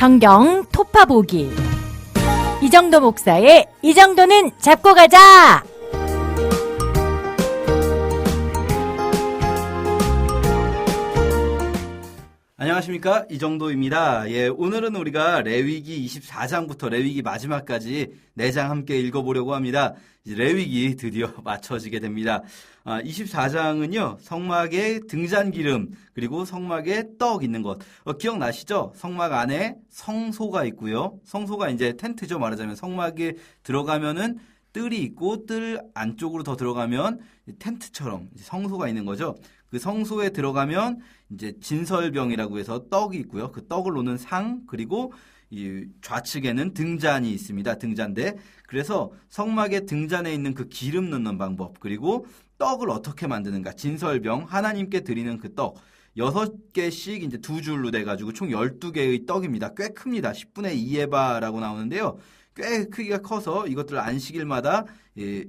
성경 토파보기. 이정도 목사의 이 정도는 잡고 가자. 안녕하십니까, 이정도입니다. 오늘은 우리가 레위기 24장부터 레위기 마지막까지 4장 함께 읽어보려고 합니다. 이제 레위기 드디어 맞춰지게 됩니다. 24장은요, 성막에 등잔기름, 그리고 성막에 떡 있는 것. 기억나시죠? 성막 안에 성소가 있고요. 성소가 이제 텐트죠, 말하자면. 성막에 들어가면은 뜰이 있고, 뜰 안쪽으로 더 들어가면 텐트처럼 성소가 있는 거죠. 그 성소에 들어가면 이제 진설병이라고 해서 떡이 있고요. 그 떡을 놓는 상, 그리고 이 좌측에는 등잔이 있습니다. 등잔대. 그래서 성막에 등잔에 있는 그 기름 넣는 방법, 그리고 떡을 어떻게 만드는가. 진설병, 하나님께 드리는 그 떡. 6개씩 이제 두 줄로 돼가지고 총 12개의 떡입니다. 꽤 큽니다. 10분의 2에바라고 나오는데요. 꽤 크기가 커서 이것들을 안식일마다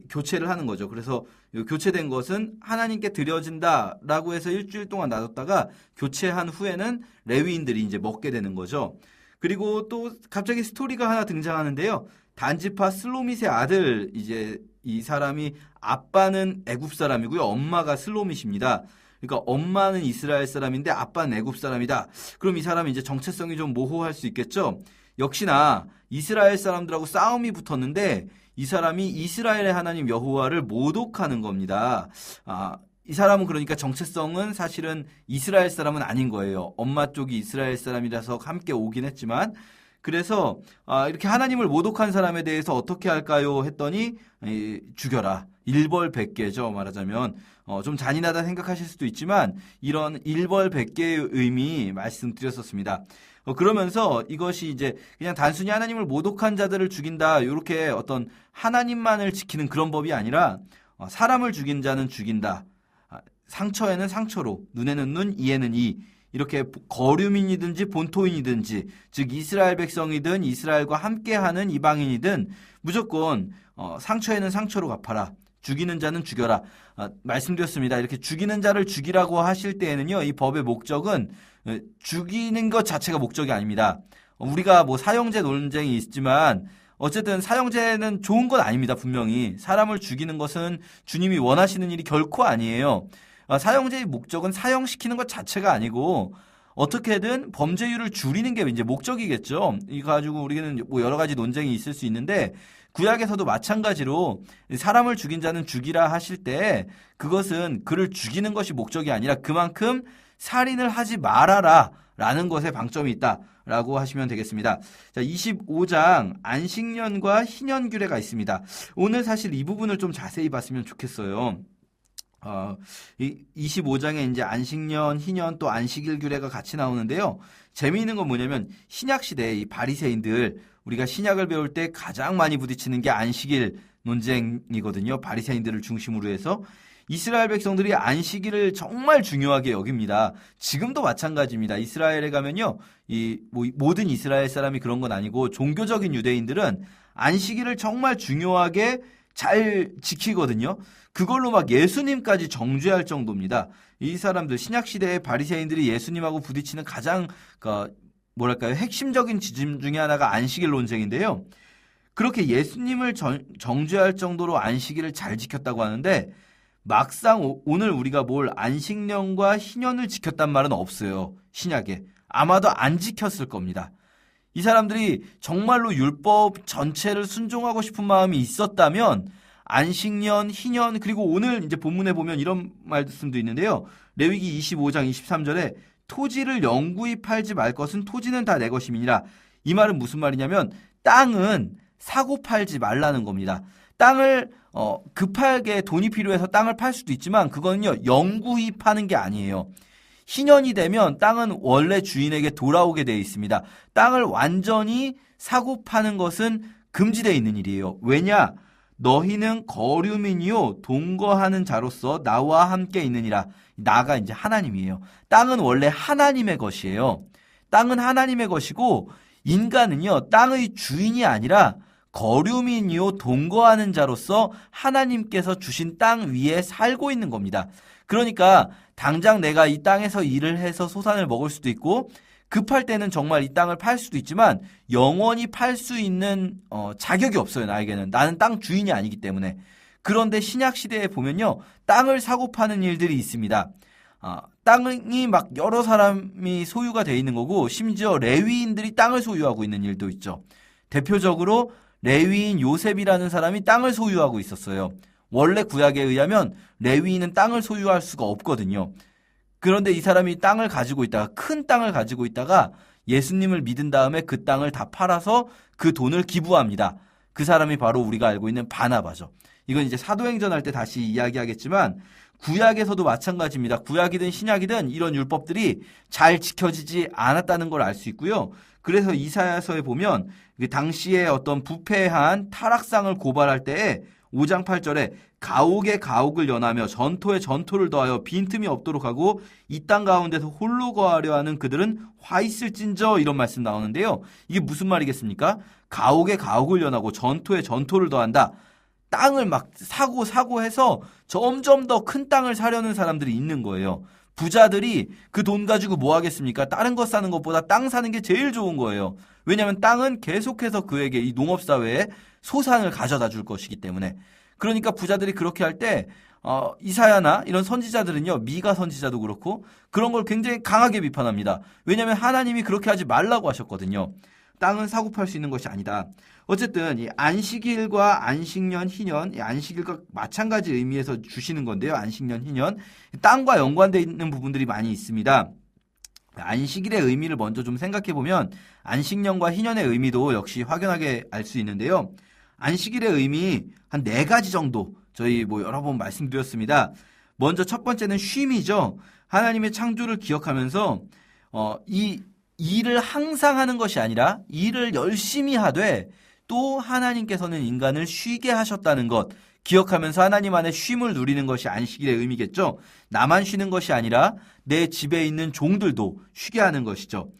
교체를 하는 거죠. 그래서 교체된 것은 하나님께 드려진다라고 해서 일주일 동안 놔뒀다가 교체한 후에는 레위인들이 이제 먹게 되는 거죠. 그리고 또 갑자기 스토리가 하나 등장하는데요. 단지파 슬로밋의 아들, 이제 이 사람이 아빠는 애굽 사람이고요. 엄마가 슬로밋입니다. 그러니까 엄마는 이스라엘 사람인데 아빠는 애굽 사람이다. 그럼 이 사람이 이제 정체성이 좀 모호할 수 있겠죠. 역시나 이스라엘 사람들하고 싸움이 붙었는데 이 사람이 이스라엘의 하나님 여호와를 모독하는 겁니다. 이 사람은 그러니까 정체성은 사실은 이스라엘 사람은 아닌 거예요. 엄마 쪽이 이스라엘 사람이라서 함께 오긴 했지만, 그래서 이렇게 하나님을 모독한 사람에 대해서 어떻게 할까요? 했더니 죽여라. 일벌백계죠, 말하자면. 좀 잔인하다 생각하실 수도 있지만 이런 일벌백계의 의미 말씀드렸었습니다. 그러면서 이것이 이제 그냥 단순히 하나님을 모독한 자들을 죽인다, 이렇게 어떤 하나님만을 지키는 그런 법이 아니라 사람을 죽인 자는 죽인다. 상처에는 상처로, 눈에는 눈, 이에는 이. 이렇게 거류민이든지 본토인이든지, 즉 이스라엘 백성이든 이스라엘과 함께하는 이방인이든 무조건 상처에는 상처로 갚아라. 죽이는 자는 죽여라. 말씀드렸습니다. 이렇게 죽이는 자를 죽이라고 하실 때에는요, 이 법의 목적은 죽이는 것 자체가 목적이 아닙니다. 우리가 뭐 사형제 논쟁이 있지만 어쨌든 사형제는 좋은 건 아닙니다. 분명히 사람을 죽이는 것은 주님이 원하시는 일이 결코 아니에요. 사형제의 목적은 사형시키는 것 자체가 아니고 어떻게든 범죄율을 줄이는 게 이제 목적이겠죠. 이거 가지고 우리는 뭐 여러 가지 논쟁이 있을 수 있는데, 구약에서도 마찬가지로 사람을 죽인 자는 죽이라 하실 때 그것은 그를 죽이는 것이 목적이 아니라 그만큼 살인을 하지 말아라 라는 것에 방점이 있다라고 하시면 되겠습니다. 자, 25장 안식년과 희년규례가 있습니다. 오늘 사실 이 부분을 좀 자세히 봤으면 좋겠어요. 25장에 이제 안식년, 희년, 또 안식일 규례가 같이 나오는데요. 재미있는 건 뭐냐면 신약 시대의 이 바리새인들, 우리가 신약을 배울 때 가장 많이 부딪히는 게 안식일 논쟁이거든요. 바리새인들을 중심으로 해서 이스라엘 백성들이 안식일을 정말 중요하게 여깁니다. 지금도 마찬가지입니다. 이스라엘에 가면요, 모든 이스라엘 사람이 그런 건 아니고 종교적인 유대인들은 안식일을 정말 중요하게 잘 지키거든요. 그걸로 막 예수님까지 정죄할 정도입니다. 이 사람들, 신약시대의 바리새인들이 예수님하고 부딪히는 가장 핵심적인 지점 중에 하나가 안식일 논쟁인데요. 그렇게 예수님을 정죄할 정도로 안식일을 잘 지켰다고 하는데, 막상 오늘 우리가 뭘 안식년과 희년을 지켰단 말은 없어요. 신약에. 아마도 안 지켰을 겁니다. 이 사람들이 정말로 율법 전체를 순종하고 싶은 마음이 있었다면 안식년, 희년, 그리고 오늘 이제 본문에 보면 이런 말씀도 있는데요. 레위기 25장 23절에 토지를 영구히 팔지 말 것은 토지는 다 내 것임이니라. 이 말은 무슨 말이냐면 땅은 사고 팔지 말라는 겁니다. 땅을 급하게 돈이 필요해서 땅을 팔 수도 있지만 그거는요, 영구히 파는 게 아니에요. 희년이 되면 땅은 원래 주인에게 돌아오게 되어 있습니다. 땅을 완전히 사고 파는 것은 금지되어 있는 일이에요. 왜냐? 너희는 거류민이요 동거하는 자로서 나와 함께 있느니라. 나가 이제 하나님이에요. 땅은 원래 하나님의 것이에요. 땅은 하나님의 것이고 인간은요 땅의 주인이 아니라 거류민이요 동거하는 자로서 하나님께서 주신 땅 위에 살고 있는 겁니다. 그러니까 당장 내가 이 땅에서 일을 해서 소산을 먹을 수도 있고 급할 때는 정말 이 땅을 팔 수도 있지만 영원히 팔 수 있는 자격이 없어요. 나에게는. 나는 땅 주인이 아니기 때문에. 그런데 신약 시대에 보면요. 땅을 사고 파는 일들이 있습니다. 땅이 막 여러 사람이 소유가 돼 있는 거고 심지어 레위인들이 땅을 소유하고 있는 일도 있죠. 대표적으로 레위인 요셉이라는 사람이 땅을 소유하고 있었어요. 원래 구약에 의하면 레위인은 땅을 소유할 수가 없거든요. 그런데 이 사람이 땅을 가지고 있다가 큰 땅을 가지고 있다가 예수님을 믿은 다음에 그 땅을 다 팔아서 그 돈을 기부합니다. 그 사람이 바로 우리가 알고 있는 바나바죠. 이건 이제 사도행전 할 때 다시 이야기하겠지만 구약에서도 마찬가지입니다. 구약이든 신약이든 이런 율법들이 잘 지켜지지 않았다는 걸 알 수 있고요. 그래서 이사야서에 보면 당시에 어떤 부패한 타락상을 고발할 때에 5장 8절에 가옥에 가옥을 연하며 전토에 전토를 더하여 빈틈이 없도록 하고 이 땅 가운데서 홀로 거하려 하는 그들은 화 있을진저 이런 말씀 나오는데요. 이게 무슨 말이겠습니까? 가옥에 가옥을 연하고 전토에 전토를 더한다. 땅을 막 사고 해서 점점 더 큰 땅을 사려는 사람들이 있는 거예요. 부자들이 그 돈 가지고 뭐 하겠습니까? 다른 거 사는 것보다 땅 사는 게 제일 좋은 거예요. 왜냐하면 땅은 계속해서 그에게 이 농업사회에 소산을 가져다 줄 것이기 때문에. 그러니까 부자들이 그렇게 할 때 이사야나 이런 선지자들은요. 미가 선지자도 그렇고 그런 걸 굉장히 강하게 비판합니다. 왜냐하면 하나님이 그렇게 하지 말라고 하셨거든요. 땅은 사고 팔 수 있는 것이 아니다. 어쨌든 이 안식일과 안식년, 희년, 이 안식일과 마찬가지 의미에서 주시는 건데요. 안식년, 희년. 땅과 연관되어 있는 부분들이 많이 있습니다. 안식일의 의미를 먼저 좀 생각해 보면 안식년과 희년의 의미도 역시 확연하게 알 수 있는데요. 안식일의 의미 한 4가지 정도 저희 여러 번 말씀드렸습니다. 먼저 첫 번째는 쉼이죠. 하나님의 창조를 기억하면서 이 일을 항상 하는 것이 아니라 일을 열심히 하되 또 하나님께서는 인간을 쉬게 하셨다는 것 기억하면서 하나님 안에 쉼을 누리는 것이 안식일의 의미겠죠. 나만 쉬는 것이 아니라 내 집에 있는 종들도 쉬게 하는 것이죠.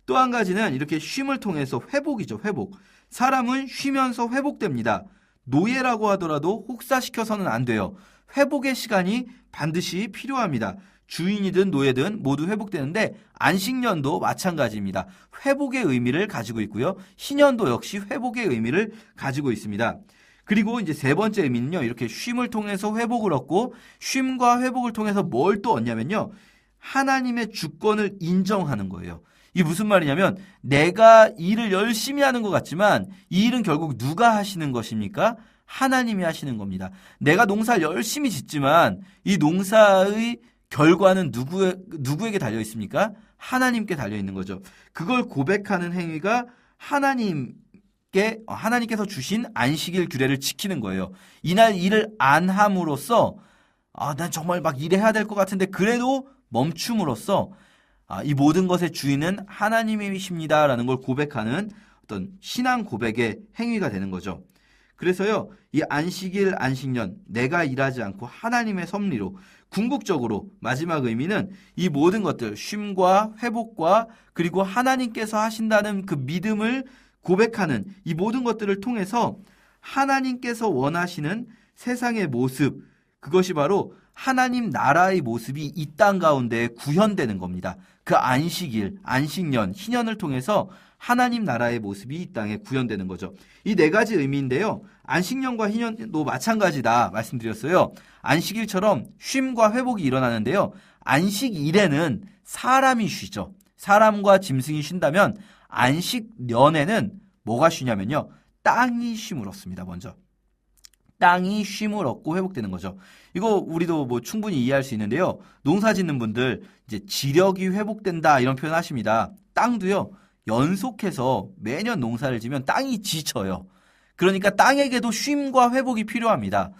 또 한 가지는 이렇게 쉼을 통해서 회복이죠. 회복. 사람은 쉬면서 회복됩니다. 노예라고 하더라도 혹사시켜서는 안 돼요. 회복의 시간이 반드시 필요합니다. 주인이든 노예든 모두 회복되는데 안식년도 마찬가지입니다. 회복의 의미를 가지고 있고요. 희년도 역시 회복의 의미를 가지고 있습니다. 그리고 이제 3번째 의미는요. 이렇게 쉼을 통해서 회복을 얻고 쉼과 회복을 통해서 뭘 또 얻냐면요. 하나님의 주권을 인정하는 거예요. 이게 무슨 말이냐면 내가 일을 열심히 하는 것 같지만 이 일은 결국 누가 하시는 것입니까? 하나님이 하시는 겁니다. 내가 농사를 열심히 짓지만 이 농사의 결과는 누구에게 달려 있습니까? 하나님께 달려 있는 거죠. 그걸 고백하는 행위가 하나님께서 주신 안식일 규례를 지키는 거예요. 이날 일을 안 함으로써 난 정말 막 일해야 될 것 같은데 그래도 멈춤으로써 이 모든 것의 주인은 하나님이십니다라는 걸 고백하는 어떤 신앙 고백의 행위가 되는 거죠. 그래서요, 이 안식일, 안식년, 내가 일하지 않고 하나님의 섭리로 궁극적으로 마지막 의미는 이 모든 것들, 쉼과 회복과 그리고 하나님께서 하신다는 그 믿음을 고백하는 이 모든 것들을 통해서 하나님께서 원하시는 세상의 모습, 그것이 바로 하나님 나라의 모습이 이 땅 가운데 구현되는 겁니다. 그 안식일, 안식년, 희년을 통해서 하나님 나라의 모습이 이 땅에 구현되는 거죠. 이 4가지 의미인데요. 안식년과 희년도 마찬가지다 말씀드렸어요. 안식일처럼 쉼과 회복이 일어나는데요. 안식일에는 사람이 쉬죠. 사람과 짐승이 쉰다면 안식년에는 뭐가 쉬냐면요. 땅이 쉼을 얻습니다. 먼저. 땅이 쉼을 얻고 회복되는 거죠. 이거 우리도 충분히 이해할 수 있는데요. 농사 짓는 분들 이제 지력이 회복된다 이런 표현 하십니다. 땅도요. 연속해서 매년 농사를 지면 땅이 지쳐요. 그러니까 땅에게도 쉼과 회복이 필요합니다.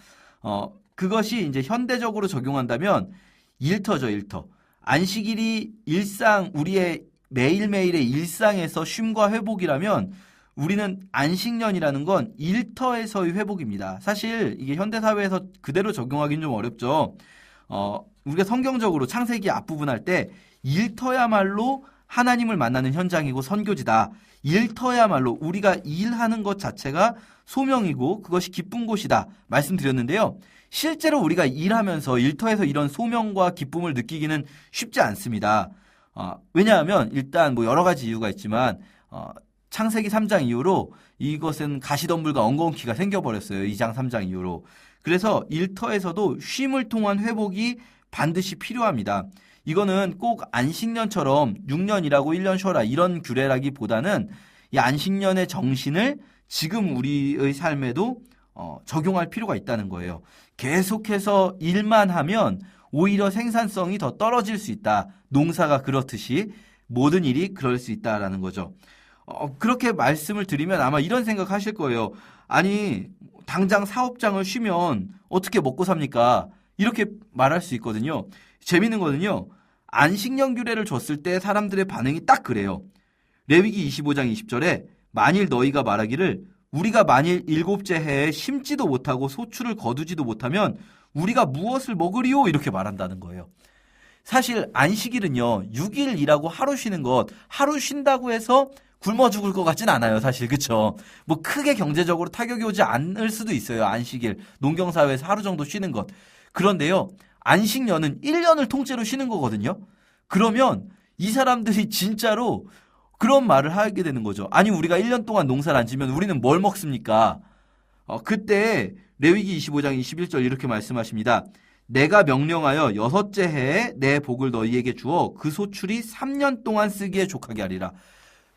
그것이 이제 현대적으로 적용한다면 일터죠, 일터. 안식일이 우리의 매일매일의 일상에서 쉼과 회복이라면 우리는 안식년이라는 건 일터에서의 회복입니다. 사실 이게 현대사회에서 그대로 적용하기는 좀 어렵죠. 우리가 성경적으로 창세기 앞부분 할 때 일터야말로 하나님을 만나는 현장이고 선교지다. 일터야말로 우리가 일하는 것 자체가 소명이고 그것이 기쁜 곳이다. 말씀드렸는데요. 실제로 우리가 일하면서 일터에서 이런 소명과 기쁨을 느끼기는 쉽지 않습니다. 왜냐하면 일단 뭐 여러 가지 이유가 있지만 창세기 3장 이후로 이것은 가시덤불과 엉겅퀴가 생겨버렸어요. 2장 3장 이후로. 그래서 일터에서도 쉼을 통한 회복이 반드시 필요합니다. 이거는 꼭 안식년처럼 6년 일하고 1년 쉬어라 이런 규례라기보다는 이 안식년의 정신을 지금 우리의 삶에도 적용할 필요가 있다는 거예요. 계속해서 일만 하면 오히려 생산성이 더 떨어질 수 있다. 농사가 그렇듯이 모든 일이 그럴 수 있다라는 거죠. 그렇게 말씀을 드리면 아마 이런 생각 하실 거예요. 아니, 당장 사업장을 쉬면 어떻게 먹고 삽니까? 이렇게 말할 수 있거든요. 재밌는 거는요. 안식년 규례를 줬을 때 사람들의 반응이 딱 그래요. 레위기 25장 20절에 만일 너희가 말하기를 우리가 만일 7째 해에 심지도 못하고 소출을 거두지도 못하면 우리가 무엇을 먹으리요? 이렇게 말한다는 거예요. 사실 안식일은요. 6일 일하고 하루 쉬는 것, 하루 쉰다고 해서 굶어 죽을 것 같진 않아요. 사실 그렇죠. 뭐 크게 경제적으로 타격이 오지 않을 수도 있어요. 안식일, 농경사회에서 하루 정도 쉬는 것. 그런데요. 안식년은 1년을 통째로 쉬는 거거든요. 그러면 이 사람들이 진짜로 그런 말을 하게 되는 거죠. 아니 우리가 1년 동안 농사를 안 지면 우리는 뭘 먹습니까? 그때 레위기 25장 21절 이렇게 말씀하십니다. 내가 명령하여 6째 해에 내 복을 너희에게 주어 그 소출이 3년 동안 쓰기에 족하게 하리라.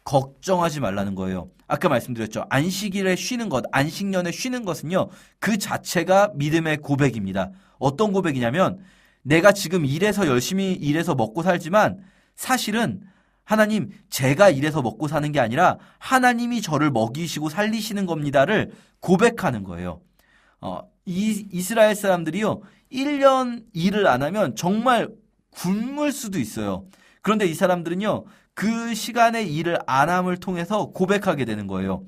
걱정하지 말라는 거예요. 아까 말씀드렸죠. 안식일에 쉬는 것, 안식년에 쉬는 것은요. 그 자체가 믿음의 고백입니다. 어떤 고백이냐면 내가 지금 일해서 열심히 일해서 먹고 살지만 사실은 하나님 제가 일해서 먹고 사는 게 아니라 하나님이 저를 먹이시고 살리시는 겁니다를 고백하는 거예요. 이스라엘 사람들이요. 1년 일을 안 하면 정말 굶을 수도 있어요. 그런데 이 사람들은요. 그 시간에 일을 안 함을 통해서 고백하게 되는 거예요.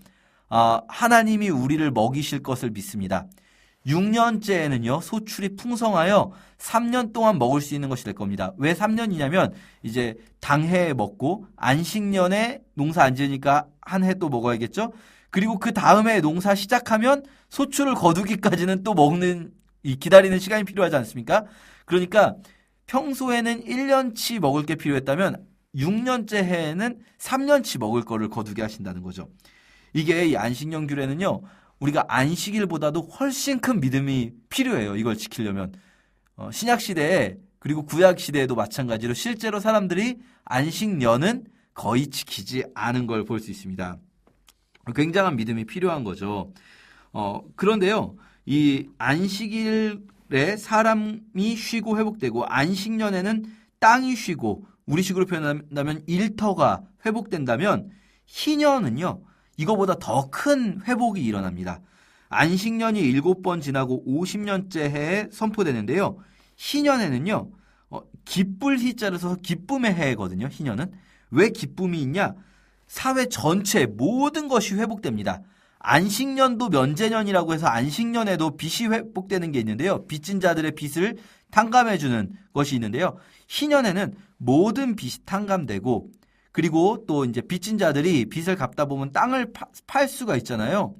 하나님이 우리를 먹이실 것을 믿습니다. 6년째에는요, 소출이 풍성하여 3년 동안 먹을 수 있는 것이 될 겁니다. 왜 3년이냐면, 이제 당해에 먹고, 안식년에 농사 안 지으니까 한 해 또 먹어야겠죠? 그리고 그 다음에 농사 시작하면 소출을 거두기까지는 또 기다리는 시간이 필요하지 않습니까? 그러니까 평소에는 1년치 먹을 게 필요했다면, 6년째 해에는 3년치 먹을 거를 거두게 하신다는 거죠. 이게 이 안식년 규례는요, 우리가 안식일보다도 훨씬 큰 믿음이 필요해요. 이걸 지키려면. 신약시대에 그리고 구약시대에도 마찬가지로 실제로 사람들이 안식년은 거의 지키지 않은 걸 볼 수 있습니다. 굉장한 믿음이 필요한 거죠. 그런데요. 이 안식일에 사람이 쉬고 회복되고 안식년에는 땅이 쉬고 우리식으로 표현한다면 일터가 회복된다면 희년은요. 이거보다 더 큰 회복이 일어납니다. 안식년이 7번 지나고 50년째 해에 선포되는데요. 희년에는요. 기쁠 희자를 써서 기쁨의 해거든요. 희년은. 왜 기쁨이 있냐? 사회 전체 모든 것이 회복됩니다. 안식년도 면제년이라고 해서 안식년에도 빚이 회복되는 게 있는데요. 빚진 자들의 빚을 탕감해주는 것이 있는데요. 희년에는 모든 빚이 탕감되고 그리고 또 이제 빚진 자들이 빚을 갚다 보면 땅을 팔 수가 있잖아요.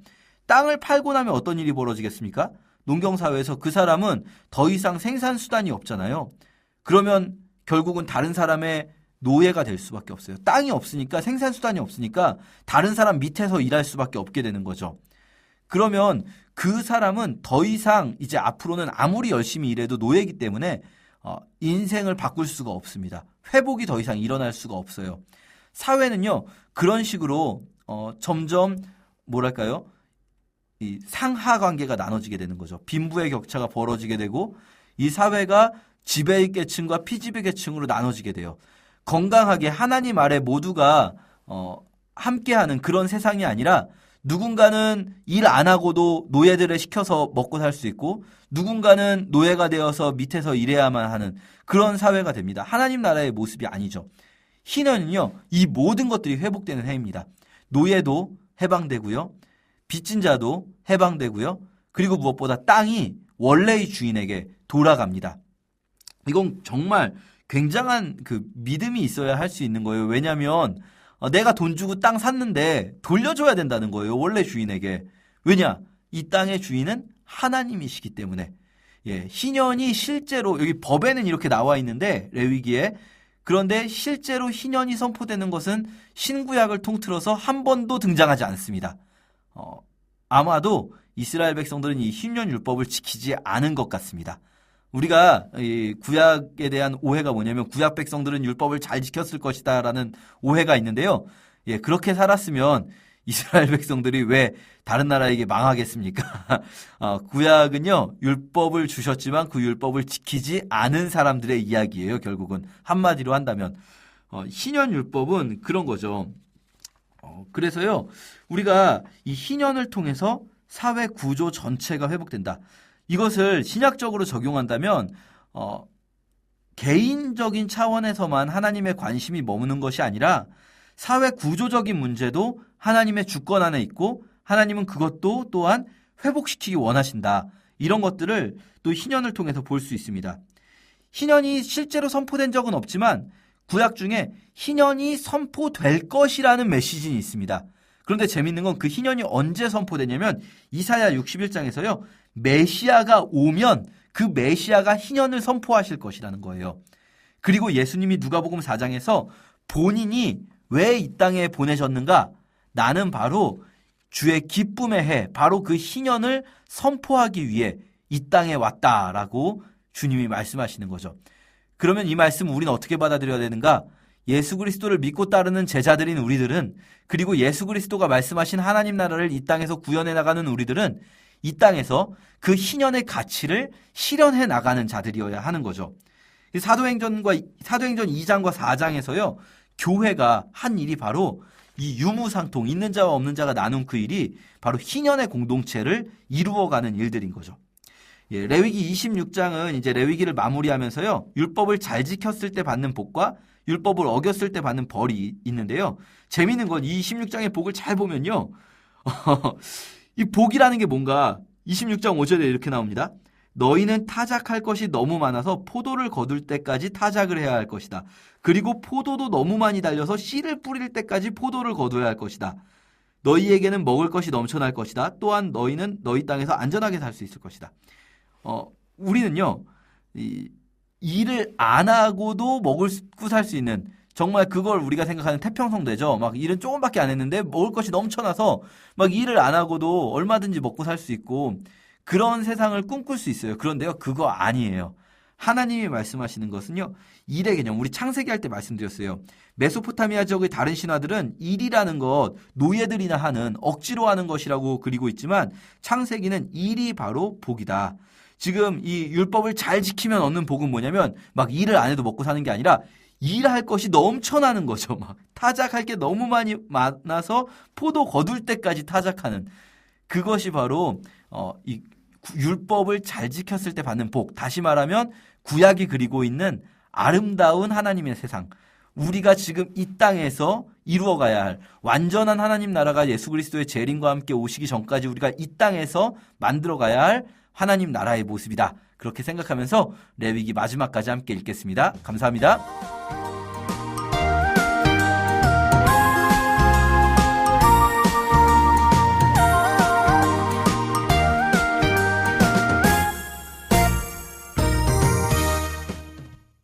땅을 팔고 나면 어떤 일이 벌어지겠습니까? 농경사회에서 그 사람은 더 이상 생산수단이 없잖아요. 그러면 결국은 다른 사람의 노예가 될 수밖에 없어요. 땅이 없으니까 생산수단이 없으니까 다른 사람 밑에서 일할 수밖에 없게 되는 거죠. 그러면 그 사람은 더 이상 이제 앞으로는 아무리 열심히 일해도 노예이기 때문에 인생을 바꿀 수가 없습니다. 회복이 더 이상 일어날 수가 없어요. 사회는요, 그런 식으로, 점점, 뭐랄까요, 이 상하 관계가 나눠지게 되는 거죠. 빈부의 격차가 벌어지게 되고, 이 사회가 지배의 계층과 피지배 계층으로 나눠지게 돼요. 건강하게 하나님 아래 모두가, 함께하는 그런 세상이 아니라, 누군가는 일 안 하고도 노예들을 시켜서 먹고 살 수 있고, 누군가는 노예가 되어서 밑에서 일해야만 하는 그런 사회가 됩니다. 하나님 나라의 모습이 아니죠. 희년은요, 이 모든 것들이 회복되는 해입니다. 노예도 해방되고요, 빚진 자도 해방되고요, 그리고 무엇보다 땅이 원래의 주인에게 돌아갑니다. 이건 정말 굉장한 그 믿음이 있어야 할 수 있는 거예요. 왜냐하면 내가 돈 주고 땅 샀는데 돌려줘야 된다는 거예요. 원래 주인에게. 왜냐? 이 땅의 주인은 하나님이시기 때문에. 예, 희년이 실제로 여기 법에는 이렇게 나와 있는데 레위기에 그런데 실제로 희년이 선포되는 것은 신구약을 통틀어서 한 번도 등장하지 않습니다. 아마도 이스라엘 백성들은 이 희년 율법을 지키지 않은 것 같습니다. 우리가 이 구약에 대한 오해가 뭐냐면 구약 백성들은 율법을 잘 지켰을 것이다라는 오해가 있는데요. 예, 그렇게 살았으면 이스라엘 백성들이 왜 다른 나라에게 망하겠습니까? 구약은요, 율법을 주셨지만 그 율법을 지키지 않은 사람들의 이야기예요, 결국은. 한마디로 한다면. 희년 율법은 그런 거죠. 그래서요, 우리가 이 희년을 통해서 사회 구조 전체가 회복된다. 이것을 신약적으로 적용한다면 개인적인 차원에서만 하나님의 관심이 머무는 것이 아니라 사회 구조적인 문제도 하나님의 주권 안에 있고 하나님은 그것도 또한 회복시키기 원하신다. 이런 것들을 또 희년을 통해서 볼 수 있습니다. 희년이 실제로 선포된 적은 없지만 구약 중에 희년이 선포될 것이라는 메시지는 있습니다. 그런데 재밌는 건 그 희년이 언제 선포되냐면 이사야 61장에서요. 메시아가 오면 그 메시아가 희년을 선포하실 것이라는 거예요. 그리고 예수님이 누가복음 4장에서 본인이 왜 이 땅에 보내셨는가? 나는 바로 주의 기쁨의 해, 바로 그 희년을 선포하기 위해 이 땅에 왔다라고 주님이 말씀하시는 거죠. 그러면 이 말씀 우리는 어떻게 받아들여야 되는가? 예수 그리스도를 믿고 따르는 제자들인 우리들은, 그리고 예수 그리스도가 말씀하신 하나님 나라를 이 땅에서 구현해 나가는 우리들은 이 땅에서 그 희년의 가치를 실현해 나가는 자들이어야 하는 거죠. 사도행전 2장과 4장에서요. 교회가 한 일이 바로 이 유무상통, 있는 자와 없는 자가 나눈 그 일이 바로 희년의 공동체를 이루어가는 일들인 거죠. 예, 레위기 26장은 이제 레위기를 마무리하면서요. 율법을 잘 지켰을 때 받는 복과 율법을 어겼을 때 받는 벌이 있는데요. 재미있는 건 이 26장의 복을 잘 보면요. 이 복이라는 게 뭔가 26장 5절에 이렇게 나옵니다. 너희는 타작할 것이 너무 많아서 포도를 거둘 때까지 타작을 해야 할 것이다. 그리고 포도도 너무 많이 달려서 씨를 뿌릴 때까지 포도를 거둬야 할 것이다. 너희에게는 먹을 것이 넘쳐날 것이다. 또한 너희는 너희 땅에서 안전하게 살 수 있을 것이다. 우리는요, 일을 안 하고도 먹고 살 수 있는, 정말 그걸 우리가 생각하는 태평성대죠. 막 일은 조금밖에 안 했는데 먹을 것이 넘쳐나서 막 일을 안 하고도 얼마든지 먹고 살 수 있고 그런 세상을 꿈꿀 수 있어요. 그런데요, 그거 아니에요. 하나님이 말씀하시는 것은요, 일의 개념, 우리 창세기 할 때 말씀드렸어요. 메소포타미아 지역의 다른 신화들은 일이라는 것, 노예들이나 하는, 억지로 하는 것이라고 그리고 있지만 창세기는 일이 바로 복이다. 지금 이 율법을 잘 지키면 얻는 복은 뭐냐면 막 일을 안 해도 먹고 사는 게 아니라 일할 것이 넘쳐나는 거죠. 막 타작할 게 너무 많이 많아서 포도 거둘 때까지 타작하는, 그것이 바로 이 율법을 잘 지켰을 때 받는 복. 다시 말하면 구약이 그리고 있는 아름다운 하나님의 세상, 우리가 지금 이 땅에서 이루어가야 할 완전한 하나님 나라가 예수 그리스도의 재림과 함께 오시기 전까지 우리가 이 땅에서 만들어가야 할 하나님 나라의 모습이다. 그렇게 생각하면서 레위기 마지막까지 함께 읽겠습니다. 감사합니다.